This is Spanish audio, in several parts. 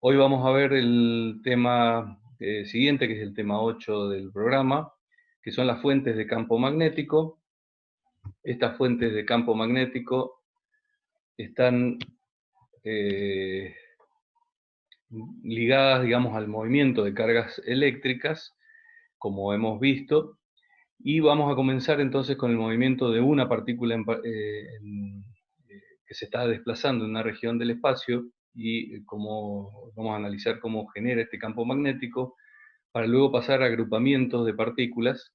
Hoy vamos a ver el tema siguiente, que es el tema 8 del programa, que son las fuentes de campo magnético. Estas fuentes de campo magnético están eh, ligadas, digamos, al movimiento de cargas eléctricas, como hemos visto, y vamos a comenzar entonces con el movimiento de una partícula que se está desplazando en una región del espacio y vamos a analizar cómo genera este campo magnético, para luego pasar a agrupamientos de partículas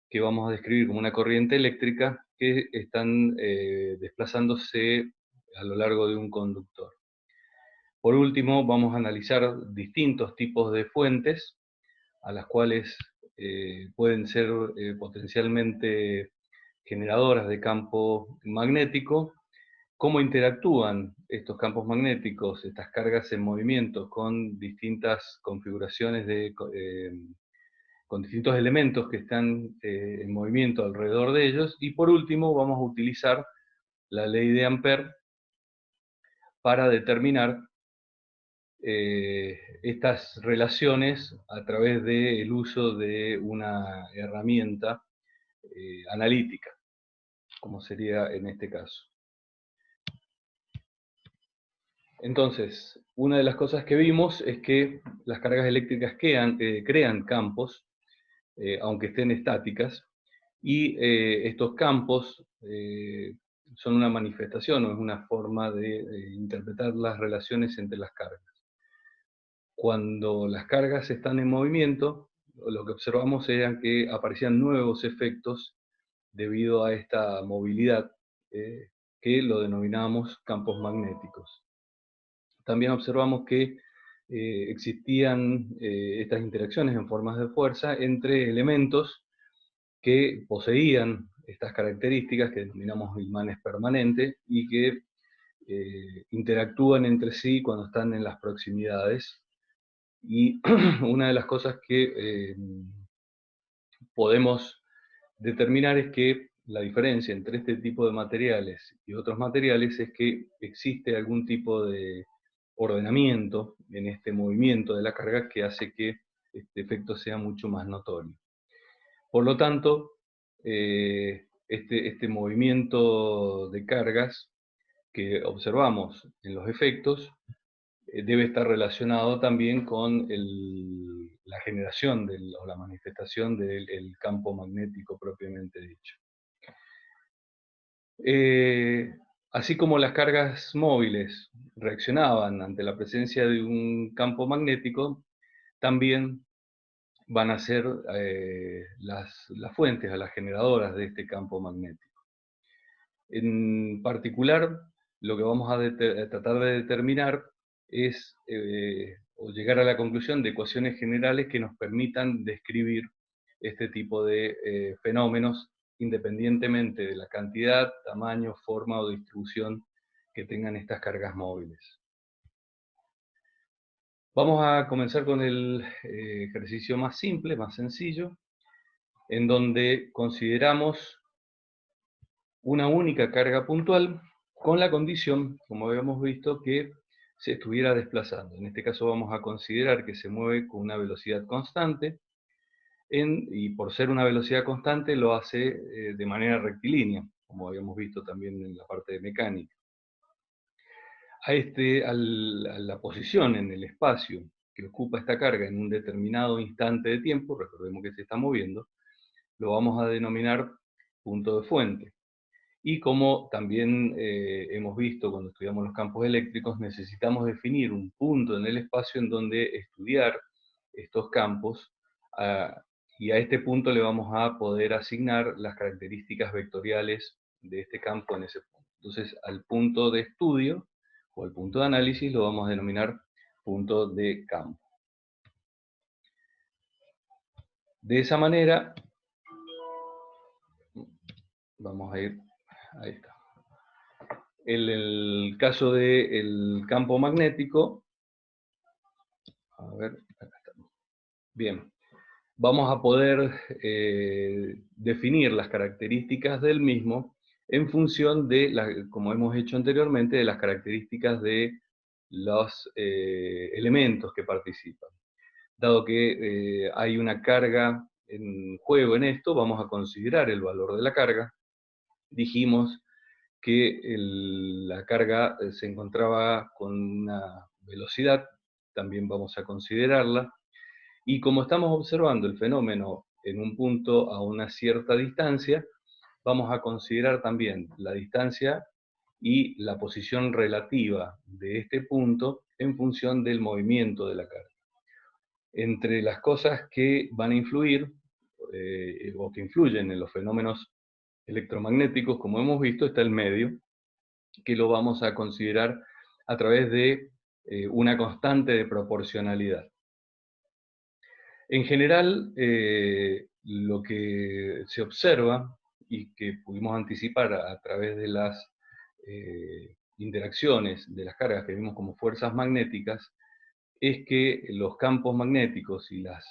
que vamos a describir como una corriente eléctrica que están desplazándose a lo largo de un conductor. Por último, vamos a analizar distintos tipos de fuentes a las cuales pueden ser potencialmente generadoras de campo magnético, cómo interactúan estos campos magnéticos, estas cargas en movimiento, con distintas configuraciones con distintos elementos que están en movimiento alrededor de ellos, y por último vamos a utilizar la ley de Ampère para determinar estas relaciones a través del uso de una herramienta analítica, como sería en este caso. Entonces, una de las cosas que vimos es que las cargas eléctricas crean campos, aunque estén estáticas, y estos campos son una manifestación o es una forma de interpretar las relaciones entre las cargas. Cuando las cargas están en movimiento, lo que observamos era que aparecían nuevos efectos debido a esta movilidad, que lo denominamos campos magnéticos. También observamos que existían estas interacciones en formas de fuerza entre elementos que poseían estas características que denominamos imanes permanentes y que interactúan entre sí cuando están en las proximidades. Y una de las cosas que podemos determinar es que la diferencia entre este tipo de materiales y otros materiales es que existe algún tipo de ordenamiento en este movimiento de la carga que hace que este efecto sea mucho más notorio. Por lo tanto, este movimiento de cargas que observamos en los efectos debe estar relacionado también con la generación o la manifestación del campo magnético propiamente dicho. Así como las cargas móviles reaccionaban ante la presencia de un campo magnético, también van a ser las fuentes, las generadoras de este campo magnético. En particular, lo que vamos a tratar de determinar es o llegar a la conclusión de ecuaciones generales que nos permitan describir este tipo de fenómenos independientemente de la cantidad, tamaño, forma o distribución que tengan estas cargas móviles. Vamos a comenzar con el ejercicio más simple, más sencillo, en donde consideramos una única carga puntual con la condición, como habíamos visto, que se estuviera desplazando. En este caso vamos a considerar que se mueve con una velocidad constante, y por ser una velocidad constante lo hace de manera rectilínea, como habíamos visto también en la parte de mecánica. A la posición en el espacio que ocupa esta carga en un determinado instante de tiempo, recordemos que se está moviendo, lo vamos a denominar punto de fuente. Y como también hemos visto cuando estudiamos los campos eléctricos, necesitamos definir un punto en el espacio en donde estudiar estos campos, y a este punto le vamos a poder asignar las características vectoriales de este campo en ese punto. Entonces, al punto de estudio o al punto de análisis lo vamos a denominar punto de campo. De esa manera, vamos a ir, ahí está. El caso del campo magnético, a ver, acá estamos. Bien, vamos a poder definir las características del mismo en función de, como hemos hecho anteriormente, de las características de los elementos que participan. Dado que hay una carga en juego en esto, vamos a considerar el valor de la carga. Dijimos que la carga se encontraba con una velocidad, también vamos a considerarla, y como estamos observando el fenómeno en un punto a una cierta distancia, vamos a considerar también la distancia y la posición relativa de este punto en función del movimiento de la carga. Entre las cosas que van a influir o que influyen en los fenómenos electromagnéticos, como hemos visto, está el medio, que lo vamos a considerar a través de una constante de proporcionalidad. En general, lo que se observa y que pudimos anticipar a través de las interacciones de las cargas que vimos como fuerzas magnéticas, es que los campos magnéticos y las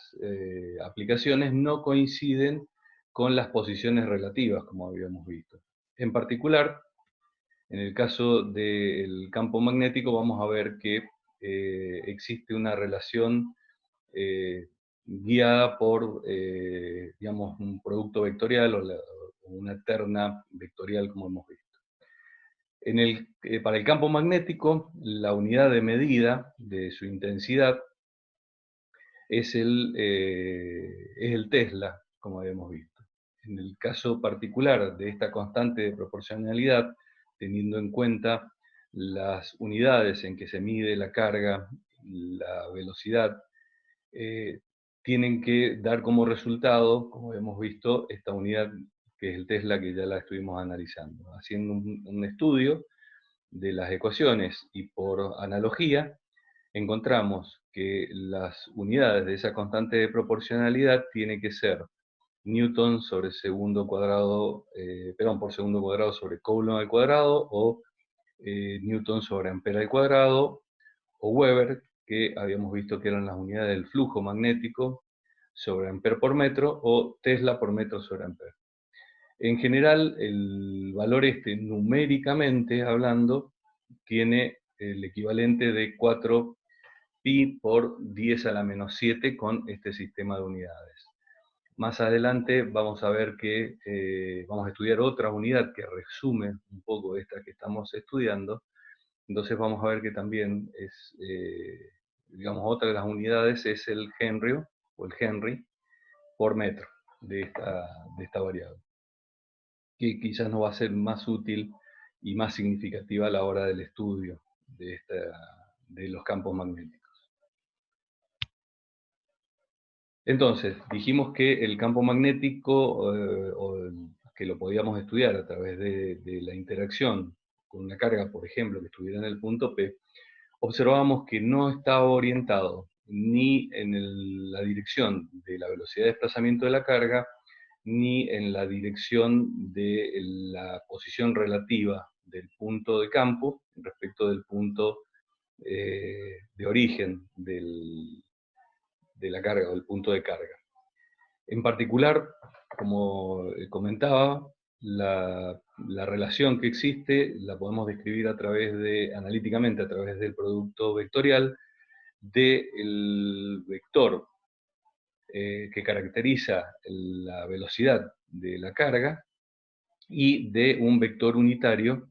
aplicaciones no coinciden con las posiciones relativas, como habíamos visto. En particular, en el caso del campo magnético vamos a ver que existe una relación guiada por, digamos, un producto vectorial o una terna vectorial, como hemos visto. Para el campo magnético, la unidad de medida de su intensidad es el Tesla, como habíamos visto. En el caso particular de esta constante de proporcionalidad, teniendo en cuenta las unidades en que se mide la carga, la velocidad, tienen que dar como resultado, como hemos visto, esta unidad que es el Tesla, que ya la estuvimos analizando. Haciendo un estudio de las ecuaciones y por analogía, encontramos que las unidades de esa constante de proporcionalidad tienen que ser Newton sobre segundo cuadrado, por segundo cuadrado sobre Coulomb al cuadrado, o Newton sobre Ampere al cuadrado, o Weber, que habíamos visto que eran las unidades del flujo magnético sobre Ampere por metro, o Tesla por metro sobre Ampere. En general, el valor numéricamente hablando, tiene el equivalente de 4 pi por 10 a la menos 7 con este sistema de unidades. Más adelante vamos a ver que vamos a estudiar otra unidad que resume un poco esta que estamos estudiando. Entonces vamos a ver que también es, digamos, otra de las unidades es el Henry o el Henry por metro de esta variable, que quizás nos va a ser más útil y más significativa a la hora del estudio de los campos magnéticos. Entonces, dijimos que el campo magnético, que lo podíamos estudiar a través de la interacción con una carga, por ejemplo, que estuviera en el punto P, observamos que no estaba orientado ni en la dirección de la velocidad de desplazamiento de la carga, ni en la dirección de la posición relativa del punto de campo respecto del punto de origen de la carga o del punto de carga. En particular, como comentaba, la relación que existe la podemos describir analíticamente a través del producto vectorial del vector que caracteriza la velocidad de la carga y de un vector unitario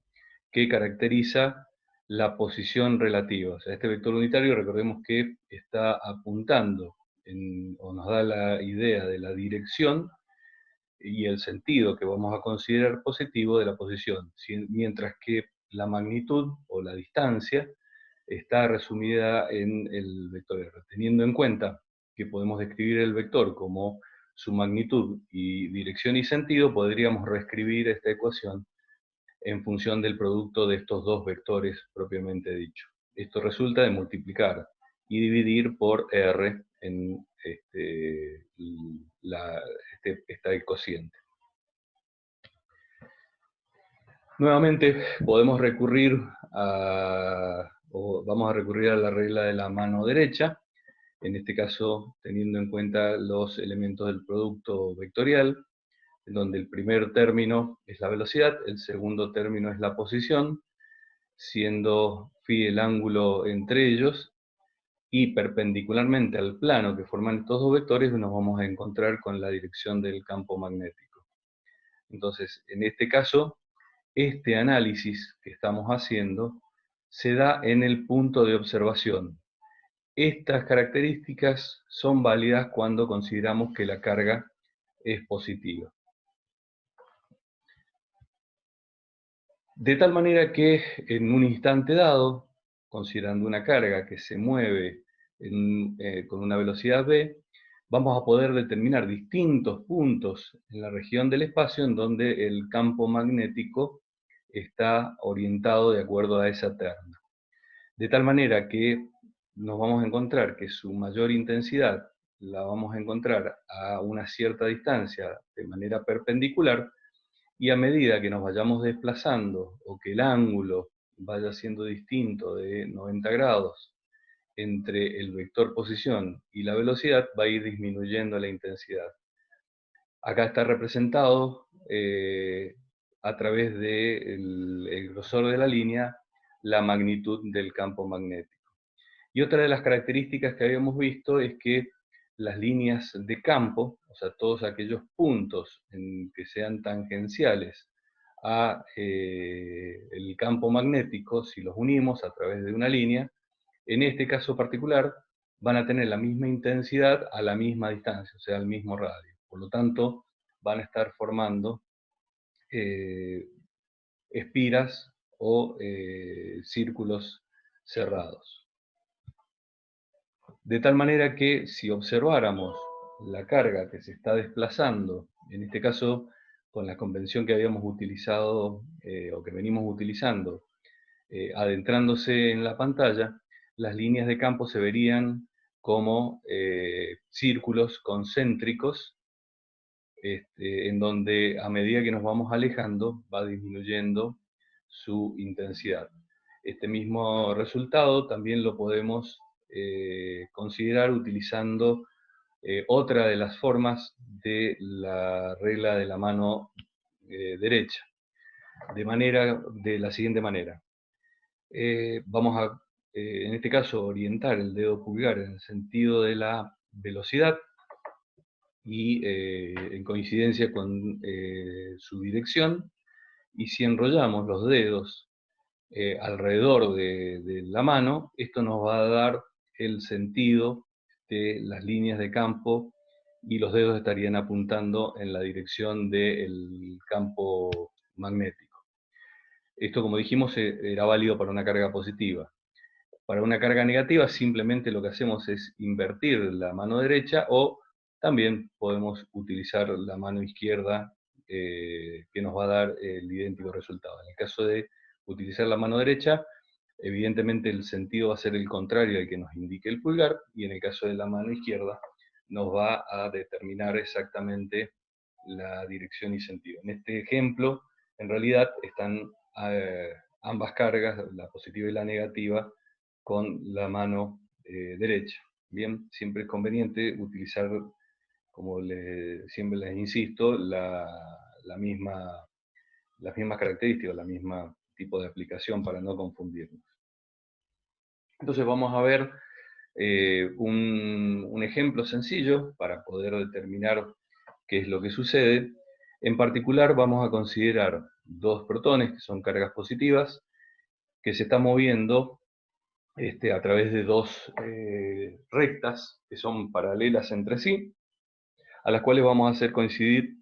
que caracteriza la posición relativa. O sea, este vector unitario, recordemos que está apuntando o nos da la idea de la dirección y el sentido que vamos a considerar positivo de la posición, mientras que la magnitud o la distancia está resumida en el vector R. Teniendo en cuenta que podemos describir el vector como su magnitud y dirección y sentido, podríamos reescribir esta ecuación en función del producto de estos dos vectores propiamente dicho. Esto resulta de multiplicar y dividir por R en esta cociente. Nuevamente vamos a recurrir a la regla de la mano derecha, en este caso teniendo en cuenta los elementos del producto vectorial, en donde el primer término es la velocidad, el segundo término es la posición, siendo phi el ángulo entre ellos, y perpendicularmente al plano que forman estos dos vectores nos vamos a encontrar con la dirección del campo magnético. Entonces, en este caso, este análisis que estamos haciendo se da en el punto de observación. Estas características son válidas cuando consideramos que la carga es positiva. De tal manera que en un instante dado, considerando una carga que se mueve con una velocidad v, vamos a poder determinar distintos puntos en la región del espacio en donde el campo magnético está orientado de acuerdo a esa terna. De tal manera que nos vamos a encontrar que su mayor intensidad la vamos a encontrar a una cierta distancia de manera perpendicular, y a medida que nos vayamos desplazando o que el ángulo vaya siendo distinto de 90 grados entre el vector posición y la velocidad, va a ir disminuyendo la intensidad. Acá está representado a través del grosor de la línea la magnitud del campo magnético. Y otra de las características que habíamos visto es que las líneas de campo, o sea, todos aquellos puntos que sean tangenciales a el campo magnético, si los unimos a través de una línea, en este caso particular van a tener la misma intensidad a la misma distancia, o sea, al mismo radio. Por lo tanto, van a estar formando espiras o círculos cerrados. De tal manera que si observáramos la carga que se está desplazando, en este caso con la convención que habíamos utilizado o que venimos utilizando, adentrándose en la pantalla, las líneas de campo se verían como círculos concéntricos, en donde a medida que nos vamos alejando va disminuyendo su intensidad. Este mismo resultado también lo podemos considerar utilizando otra de las formas de la regla de la mano derecha, de la siguiente manera. Vamos a, en este caso, orientar el dedo pulgar en el sentido de la velocidad y en coincidencia con su dirección, y si enrollamos los dedos alrededor de la mano, esto nos va a dar el sentido de las líneas de campo y los dedos estarían apuntando en la dirección del campo magnético. Esto, como dijimos, era válido para una carga positiva. Para una carga negativa simplemente lo que hacemos es invertir la mano derecha, o también podemos utilizar la mano izquierda que nos va a dar el idéntico resultado. En el caso de utilizar la mano derecha, evidentemente el sentido va a ser el contrario al que nos indique el pulgar, y en el caso de la mano izquierda nos va a determinar exactamente la dirección y sentido. En este ejemplo, en realidad están ambas cargas, la positiva y la negativa, con la mano derecha. Bien, siempre es conveniente utilizar, como siempre les insisto, las mismas características, la misma tipo de aplicación para no confundirnos. Entonces vamos a ver un ejemplo sencillo para poder determinar qué es lo que sucede. En particular vamos a considerar dos protones que son cargas positivas que se están moviendo a través de dos rectas que son paralelas entre sí, a las cuales vamos a hacer coincidir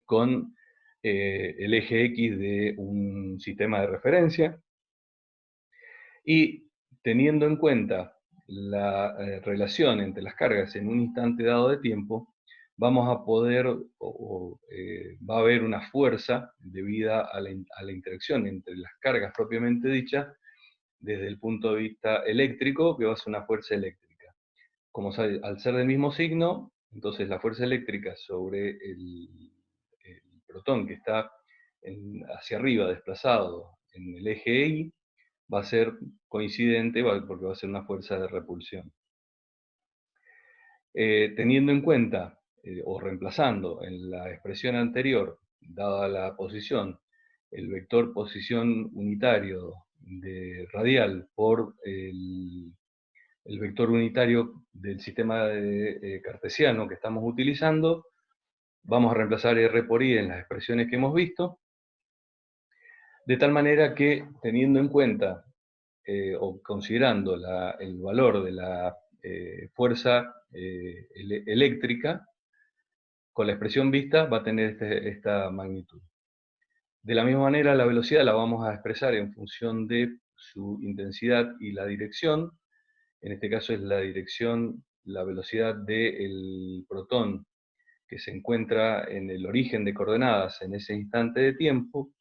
con el eje X de un sistema de referencia, y teniendo en cuenta la relación entre las cargas en un instante dado de tiempo, vamos a poder, va a haber una fuerza debida a la interacción entre las cargas propiamente dichas, desde el punto de vista eléctrico, que va a ser una fuerza eléctrica. Como al ser del mismo signo, entonces la fuerza eléctrica sobre el protón que está hacia arriba, desplazado en el eje Y, va a ser coincidente porque va a ser una fuerza de repulsión. Teniendo en cuenta, o reemplazando en la expresión anterior, dada la posición, el vector posición unitario radial por el vector unitario del sistema cartesiano que estamos utilizando, vamos a reemplazar R por I en las expresiones que hemos visto, de tal manera que, teniendo en cuenta o considerando el valor de la fuerza eléctrica, con la expresión vista va a tener esta magnitud. De la misma manera, la velocidad la vamos a expresar en función de su intensidad y la dirección. En este caso es la dirección, la velocidad del protón que se encuentra en el origen de coordenadas en ese instante de tiempo,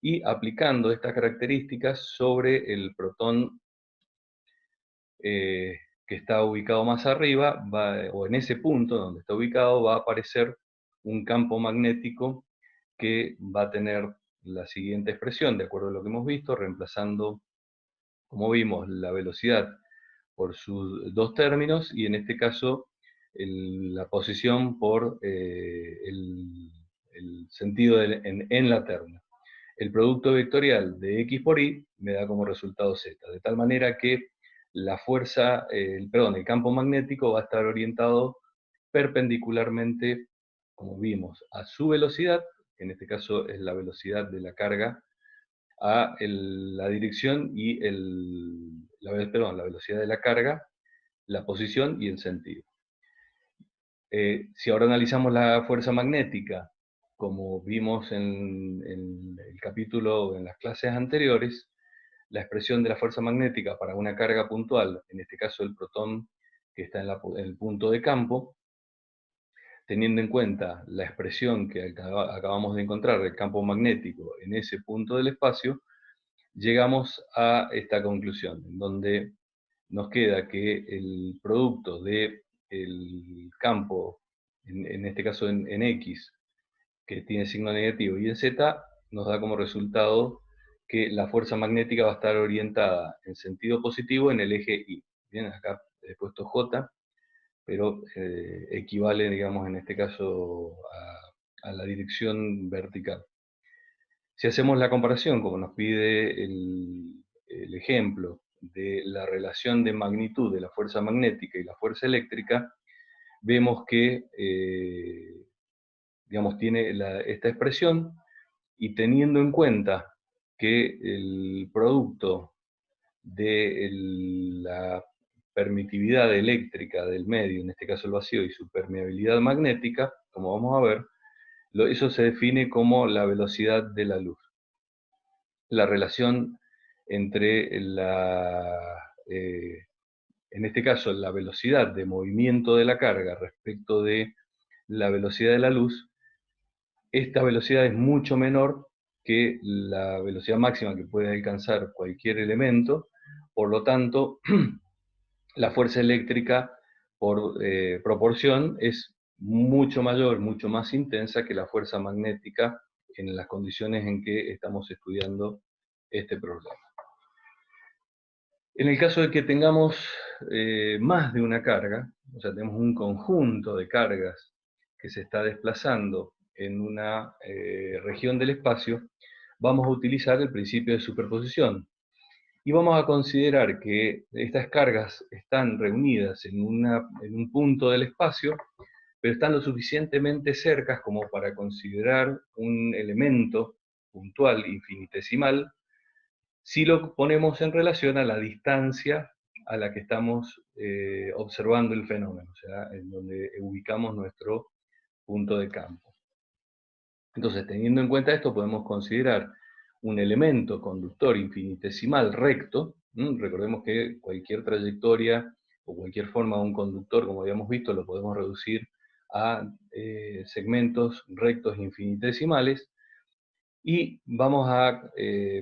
y aplicando estas características sobre el protón que está ubicado más arriba, o en ese punto donde está ubicado, va a aparecer un campo magnético que va a tener la siguiente expresión, de acuerdo a lo que hemos visto, reemplazando, como vimos, la velocidad por sus dos términos, y en este caso la posición por el sentido en la terna. El producto vectorial de X por Y me da como resultado Z, de tal manera que la fuerza, el campo magnético va a estar orientado perpendicularmente, como vimos, a su velocidad, que en este caso es la velocidad de la carga, a la dirección y la velocidad de la carga, la posición y el sentido. Si ahora analizamos la fuerza magnética, como vimos en el capítulo, en las clases anteriores, la expresión de la fuerza magnética para una carga puntual, en este caso el protón que está en el punto de campo, teniendo en cuenta la expresión que acabamos de encontrar del campo magnético en ese punto del espacio, llegamos a esta conclusión, en donde nos queda que el producto del campo, en este caso en X, que tiene signo negativo, y en Z, nos da como resultado que la fuerza magnética va a estar orientada en sentido positivo en el eje Y. Bien, acá he puesto J, pero equivale, digamos, en este caso a la dirección vertical. Si hacemos la comparación, como nos pide el ejemplo, de la relación de magnitud de la fuerza magnética y la fuerza eléctrica, vemos que, digamos, tiene esta expresión, y teniendo en cuenta que el producto de la permitividad eléctrica del medio, en este caso el vacío, y su permeabilidad magnética, como vamos a ver, eso se define como la velocidad de la luz. La relación entre en este caso, la velocidad de movimiento de la carga respecto de la velocidad de la luz, esta velocidad es mucho menor que la velocidad máxima que puede alcanzar cualquier elemento, por lo tanto, la fuerza eléctrica por proporción es mucho mayor, mucho más intensa que la fuerza magnética en las condiciones en que estamos estudiando este problema. En el caso de que tengamos más de una carga, o sea, tenemos un conjunto de cargas que se está desplazando en una región del espacio, vamos a utilizar el principio de superposición. Y vamos a considerar que estas cargas están reunidas en un punto del espacio, pero están lo suficientemente cercas como para considerar un elemento puntual infinitesimal, si lo ponemos en relación a la distancia a la que estamos observando el fenómeno, o sea, en donde ubicamos nuestro punto de campo. Entonces, teniendo en cuenta esto, podemos considerar un elemento conductor infinitesimal recto. Recordemos que cualquier trayectoria o cualquier forma de un conductor, como habíamos visto, lo podemos reducir a segmentos rectos infinitesimales, y vamos a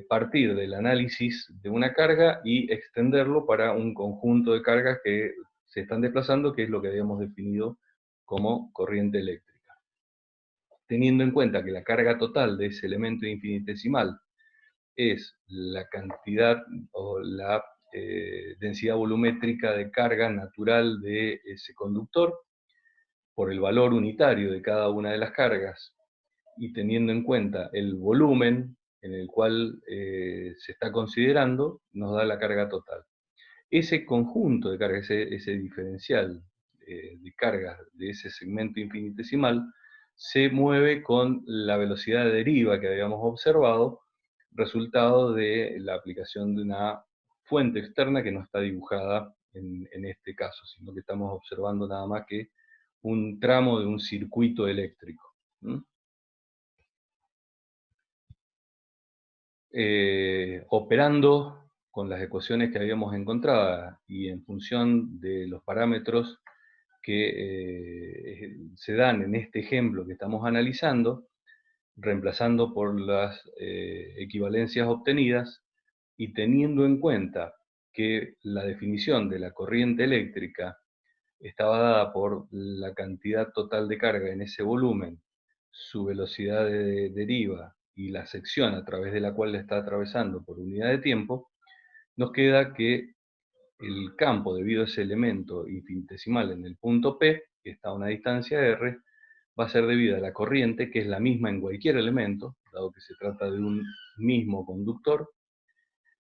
partir del análisis de una carga y extenderlo para un conjunto de cargas que se están desplazando, que es lo que habíamos definido como corriente eléctrica. Teniendo en cuenta que la carga total de ese elemento infinitesimal es la cantidad o la densidad volumétrica de carga natural de ese conductor, por el valor unitario de cada una de las cargas, y teniendo en cuenta el volumen en el cual se está considerando nos da la carga total. Ese conjunto de cargas, ese diferencial de cargas de ese segmento infinitesimal, se mueve con la velocidad de deriva que habíamos observado, resultado de la aplicación de una fuente externa que no está dibujada en este caso, sino que estamos observando nada más que un tramo de un circuito eléctrico. Operando con las ecuaciones que habíamos encontrado y en función de los parámetros que se dan en este ejemplo que estamos analizando, reemplazando por las equivalencias obtenidas y teniendo en cuenta que la definición de la corriente eléctrica estaba dada por la cantidad total de carga en ese volumen, su velocidad de deriva y la sección a través de la cual le está atravesando por unidad de tiempo, nos queda que el campo, debido a ese elemento infinitesimal en el punto P, que está a una distancia r, va a ser debido a la corriente, que es la misma en cualquier elemento, dado que se trata de un mismo conductor,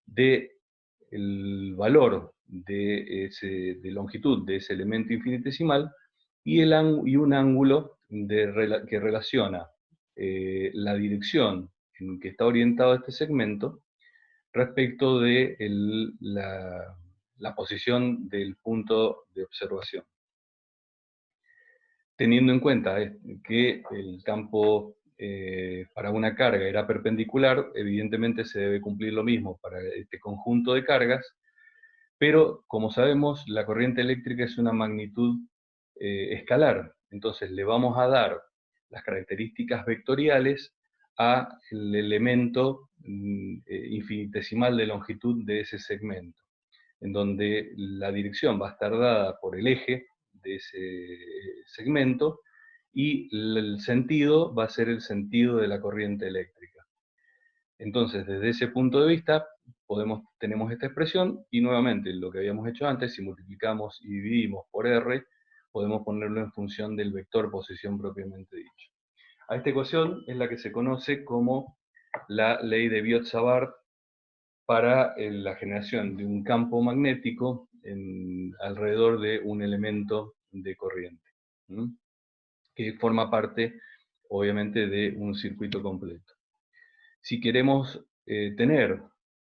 de el valor de longitud de ese elemento infinitesimal y un ángulo que relaciona la dirección en que está orientado este segmento respecto de la posición del punto de observación. Teniendo en cuenta que el campo para una carga era perpendicular, evidentemente se debe cumplir lo mismo para este conjunto de cargas, pero como sabemos, la corriente eléctrica es una magnitud escalar, entonces le vamos a dar las características vectoriales al elemento infinitesimal de longitud de ese segmento, en donde la dirección va a estar dada por el eje de ese segmento y el sentido va a ser el sentido de la corriente eléctrica. Entonces, desde ese punto de vista, tenemos esta expresión y nuevamente lo que habíamos hecho antes, si multiplicamos y dividimos por R, podemos ponerlo en función del vector posición propiamente dicho. A esta ecuación es la que se conoce como la ley de Biot-Savart para la generación de un campo magnético alrededor de un elemento de corriente, que forma parte, obviamente, de un circuito completo. Si queremos tener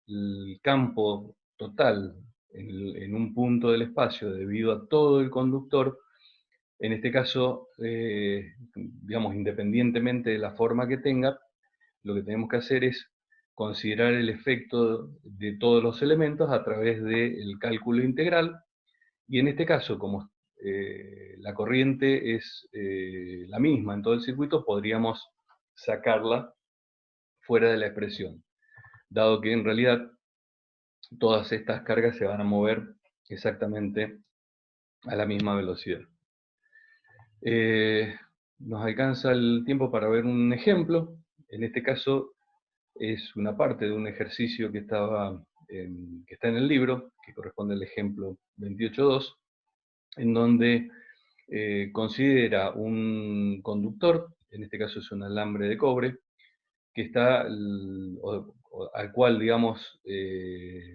el campo total en un punto del espacio debido a todo el conductor, en este caso, digamos, independientemente de la forma que tenga, lo que tenemos que hacer es considerar el efecto de todos los elementos a través del cálculo integral, y en este caso, como la corriente es la misma en todo el circuito, podríamos sacarla fuera de la expresión, dado que en realidad todas estas cargas se van a mover exactamente a la misma velocidad. Nos alcanza el tiempo para ver un ejemplo. En este caso es una parte de un ejercicio que está en el libro, que corresponde al ejemplo 28.2, en donde considera un conductor, en este caso es un alambre de cobre, que está, al cual, digamos,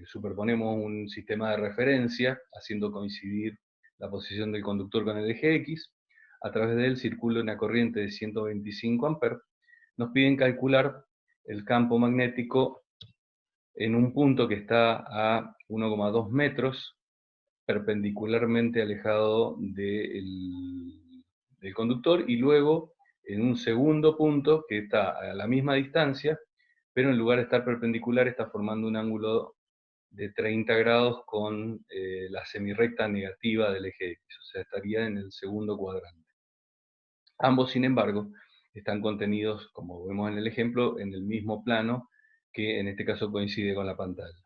superponemos un sistema de referencia, haciendo coincidir la posición del conductor con el eje X. A través de él circula una corriente de 125 amperes. Nos piden calcular el campo magnético en un punto que está a 1,2 metros, perpendicularmente alejado del conductor, y luego en un segundo punto que está a la misma distancia, pero en lugar de estar perpendicular está formando un ángulo de 30 grados con la semirrecta negativa del eje X, o sea, estaría en el segundo cuadrante. Ambos, sin embargo, están contenidos, como vemos en el ejemplo, en el mismo plano, que en este caso coincide con la pantalla.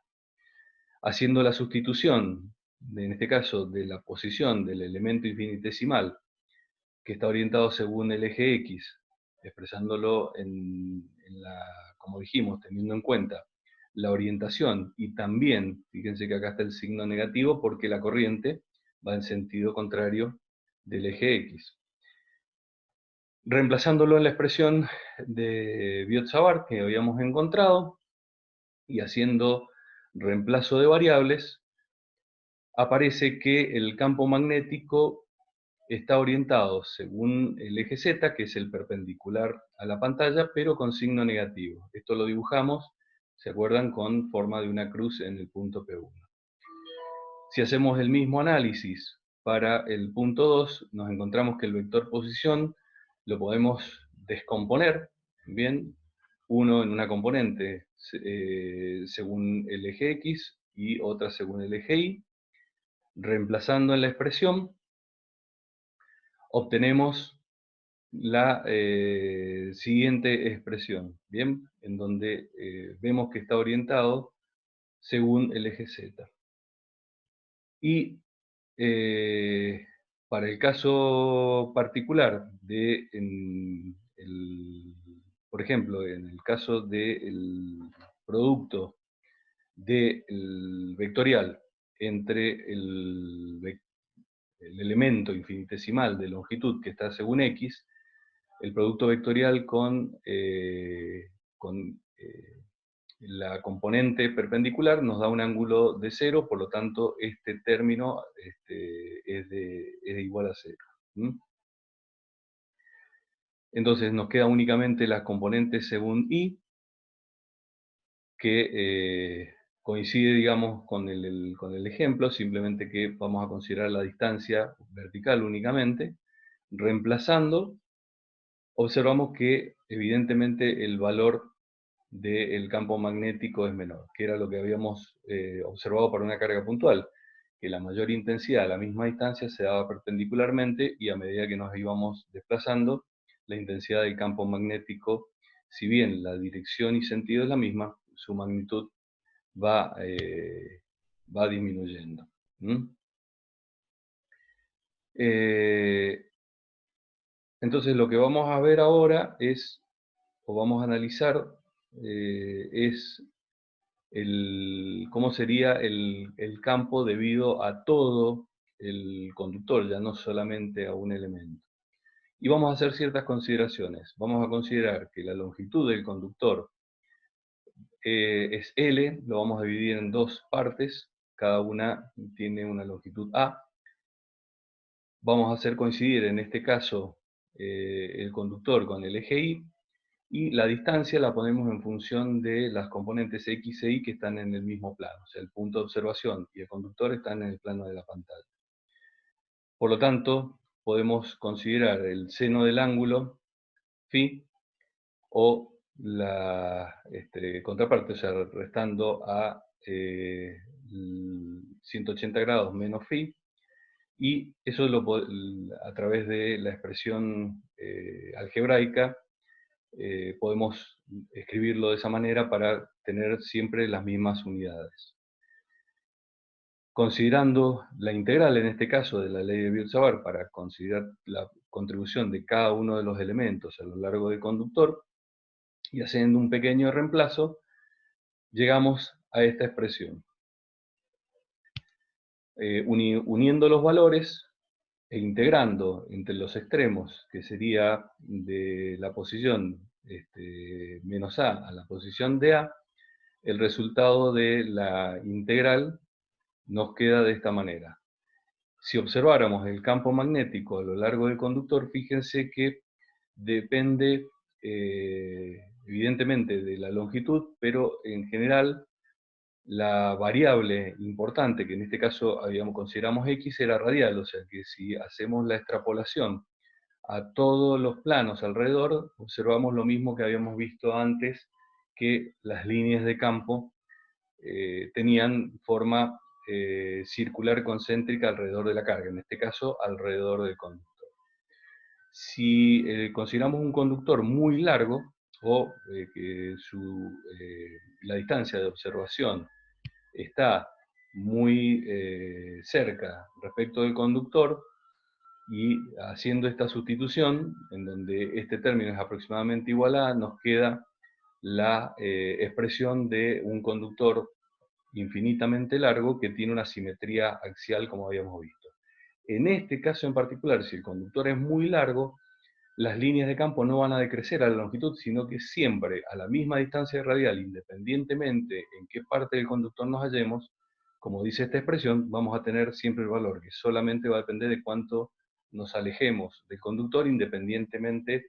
Haciendo la sustitución, en este caso, de la posición del elemento infinitesimal, que está orientado según el eje X, expresándolo como dijimos, teniendo en cuenta la orientación, y también, fíjense que acá está el signo negativo, porque la corriente va en sentido contrario del eje X. Reemplazándolo en la expresión de Biot-Savart que habíamos encontrado y haciendo reemplazo de variables, aparece que el campo magnético está orientado según el eje Z, que es el perpendicular a la pantalla, pero con signo negativo. Esto lo dibujamos, ¿se acuerdan?, con forma de una cruz en el punto P1. Si hacemos el mismo análisis para el punto 2, nos encontramos que el vector posición lo podemos descomponer, ¿bien? Uno en una componente según el eje X y otra según el eje Y. Reemplazando en la expresión, obtenemos la siguiente expresión, ¿bien? En donde vemos que está orientado según el eje Z. Y para el caso particular de, por ejemplo, en el caso del producto del vectorial entre el elemento infinitesimal de longitud que está según X, el producto vectorial con la componente perpendicular nos da un ángulo de 0, por lo tanto este término es igual a 0. Entonces nos queda únicamente las componentes según Y, que coincide, digamos, con el ejemplo, simplemente que vamos a considerar la distancia vertical únicamente. Reemplazando, observamos que evidentemente el valor del campo magnético es menor, que era lo que habíamos observado para una carga puntual, que la mayor intensidad a la misma distancia se daba perpendicularmente y a medida que nos íbamos desplazando, la intensidad del campo magnético, si bien la dirección y sentido es la misma, su magnitud va disminuyendo. Entonces lo que vamos a ver ahora es, o vamos a analizar, es cómo sería el campo debido a todo el conductor, ya no solamente a un elemento. Y vamos a hacer ciertas consideraciones. Vamos a considerar que la longitud del conductor es L, lo vamos a dividir en dos partes, cada una tiene una longitud A. Vamos a hacer coincidir en este caso el conductor con el eje Y, y la distancia la ponemos en función de las componentes X e Y que están en el mismo plano, o sea, el punto de observación y el conductor están en el plano de la pantalla. Por lo tanto, podemos considerar el seno del ángulo φ o la contraparte, o sea, restando a 180 grados menos φ, y eso a través de la expresión algebraica podemos escribirlo de esa manera para tener siempre las mismas unidades. Considerando la integral, en este caso, de la ley de Biot-Savart, para considerar la contribución de cada uno de los elementos a lo largo del conductor, y haciendo un pequeño reemplazo, llegamos a esta expresión. Uniendo los valores e integrando entre los extremos, que sería de la posición menos a la posición de A, el resultado de la integral nos queda de esta manera. Si observáramos el campo magnético a lo largo del conductor, fíjense que depende evidentemente de la longitud, pero en general la variable importante, que en este caso consideramos X, era radial, o sea que si hacemos la extrapolación a todos los planos alrededor, observamos lo mismo que habíamos visto antes, que las líneas de campo tenían forma circular concéntrica alrededor de la carga, en este caso alrededor del conductor. Si consideramos un conductor muy largo, o que la distancia de observación está muy cerca respecto del conductor, y haciendo esta sustitución, en donde este término es aproximadamente igual a, nos queda la expresión de un conductor infinitamente largo que tiene una simetría axial, como habíamos visto. En este caso en particular, si el conductor es muy largo, las líneas de campo no van a decrecer a la longitud, sino que siempre a la misma distancia radial, independientemente en qué parte del conductor nos hallemos, como dice esta expresión, vamos a tener siempre el valor, que solamente va a depender de cuánto nos alejemos del conductor independientemente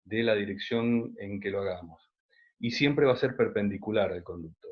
de la dirección en que lo hagamos. Y siempre va a ser perpendicular al conductor.